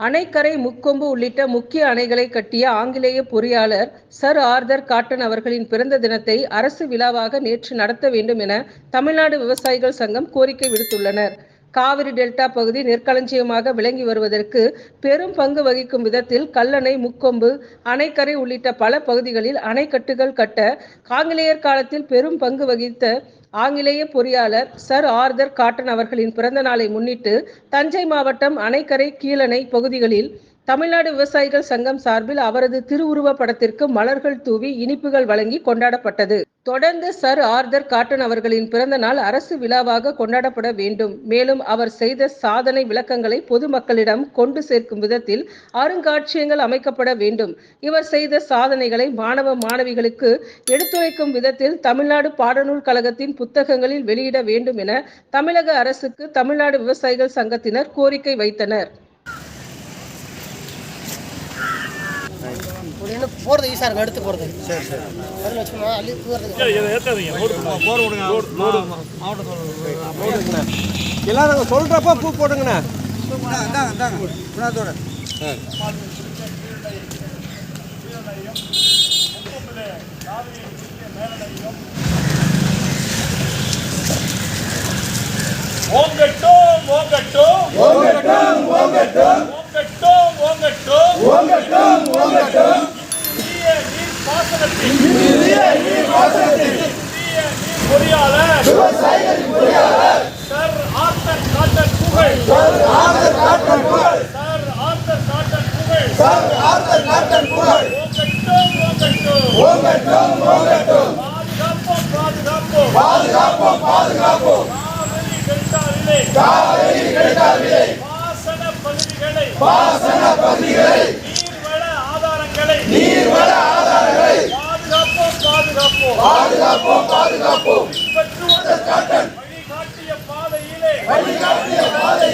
அணைக்கரை முக்கொம்பு உள்ளிட்ட முக்கிய அணைகளை கட்டிய ஆங்கிலேய பொறியாளர் சர் ஆர்தர் காட்டன் அவர்களின் பிறந்த தினத்தை அரசு விழாவாக நேற்று நடத்த வேண்டும் என தமிழ்நாடு விவசாயிகள் சங்கம் கோரிக்கை விடுத்துள்ளனர். காவிரி டெல்டா பகுதி நெற்களஞ்சியமாக விளங்கி வருவதற்கு பெரும் பங்கு வகிக்கும் விதத்தில் கல்லணை, முக்கொம்பு, அணைக்கரை உள்ளிட்ட பல பகுதிகளில் அணைக்கட்டுகள் கட்ட ஆங்கிலேயர் காலத்தில் பெரும் பங்கு வகித்த ஆங்கிலேய பொறியாளர் சர் ஆர்தர் காட்டன் அவர்களின் பிறந்த நாளை முன்னிட்டு தஞ்சை மாவட்டம் அணைக்கரை, கீழணை பகுதிகளில் தமிழ்நாடு விவசாயிகள் சங்கம் சார்பில் அவரது திருவுருவ படத்திற்கு மலர்கள் தூவி இனிப்புகள் வழங்கி கொண்டாடப்பட்டது. தொடர்ந்து சர் ஆர்தர் காட்டன் அவர்களின் பிறந்த நாள் அரசு விழாவாக கொண்டாடப்பட வேண்டும். மேலும் அவர் செய்த சாதனை விளக்கங்களை பொதுமக்களிடம் கொண்டு சேர்க்கும் விதத்தில் அருங்காட்சியகங்கள் அமைக்கப்பட வேண்டும். இவர் செய்த சாதனைகளை மாணவ மாணவிகளுக்கு எடுத்துரைக்கும் விதத்தில் தமிழ்நாடு பாடநூல் கழகத்தின் புத்தகங்களில் வெளியிட வேண்டும் என தமிழக அரசுக்கு தமிழ்நாடு விவசாயிகள் சங்கத்தினர் கோரிக்கை வைத்தனர். போறது ஈஸியா இருக்கு, எடுத்து போறது. சரி சரி வரல வச்சுமா அள்ளி போறது. ஏத்தாதீங்க, போர் விடுங்க. மாவட்டத்தோட எல்லாரும் சொல்றப்ப பூ போடுங்கண்ணா. இந்தாங்க குணாதோட ஓங்கட்டும் ஓங்கட்டும் ஓங்கட்டும் ஓங்கட்டும் ஓங்கட்டும் ஓங்கட்டும் ஓங்கட்டும் ஓங்கட்டும் நீர் பாசனத்தின் பொறியாளர் விவசாயிகளின் பொறியாளர் சர் ஆர்தர் காட்டன் புகழ் சர் ஆர்தர் காட்டன் புகழ் சர் ஆர்தர் காட்டன் புகழ் சர் ஆர்தர் காட்டன் புகழ் ஓங்கட்டும் ஓங்கட்டும் ஓங்கட்டும் ஓங்கட்டும் பாதுகாப்போம் பாதுகாப்போம் பாதுகாப்போம் பாதுகாப்போம் காவிரி டெல்டாவிலே பாசன பகுதிகளை நீர்வள ஆதாரங்களை பாதுகாப்போம் பாதுகாப்போம் பாதுகாப்போம் காட்டன் வழிகாட்டிய பாதை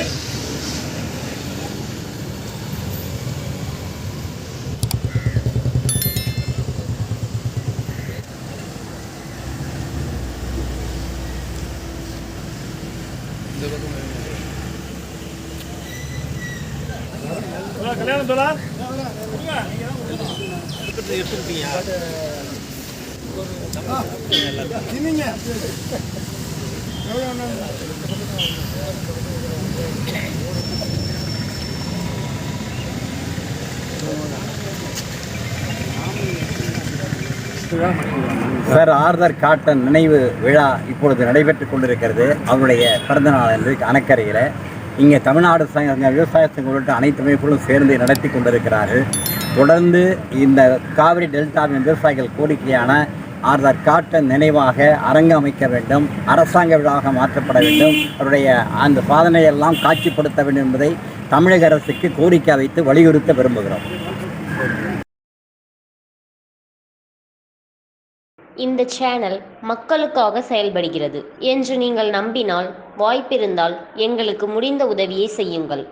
கல்யாணம் தோலா எடுத்துருப்பீங்க. சர் ஆர்தர் காட்டன் நினைவு விழா இப்பொழுது நடைபெற்றுக் கொண்டிருக்கிறது. அவருடைய பிறந்த நாள் என்று அணைக்கரையில் இங்கே தமிழ்நாடு விவசாய சங்கம் உள்ளிட்ட அனைத்து அமைப்புகளும் சேர்ந்து நடத்தி கொண்டிருக்கிறார்கள். தொடர்ந்து இந்த காவிரி டெல்டாவின் விவசாயிகள் கோரிக்கையான ஆர்தர் காட்டன் நினைவாக அரங்கு அமைக்க வேண்டும், அரசாங்க விழாவாக மாற்றப்பட வேண்டும், அவருடைய அந்த சாதனையெல்லாம் காட்சிப்படுத்த வேண்டும் என்பதை தமிழக அரசுக்கு கோரிக்கை வைத்து வலியுறுத்த விரும்புகிறோம். இந்த சேனல் மக்களுக்காக செயல்படுகிறது என்று நீங்கள் நம்பினால், வாய்ப்பிருந்தால் எங்களுக்கு முடிந்த உதவியை செய்யுங்கள்.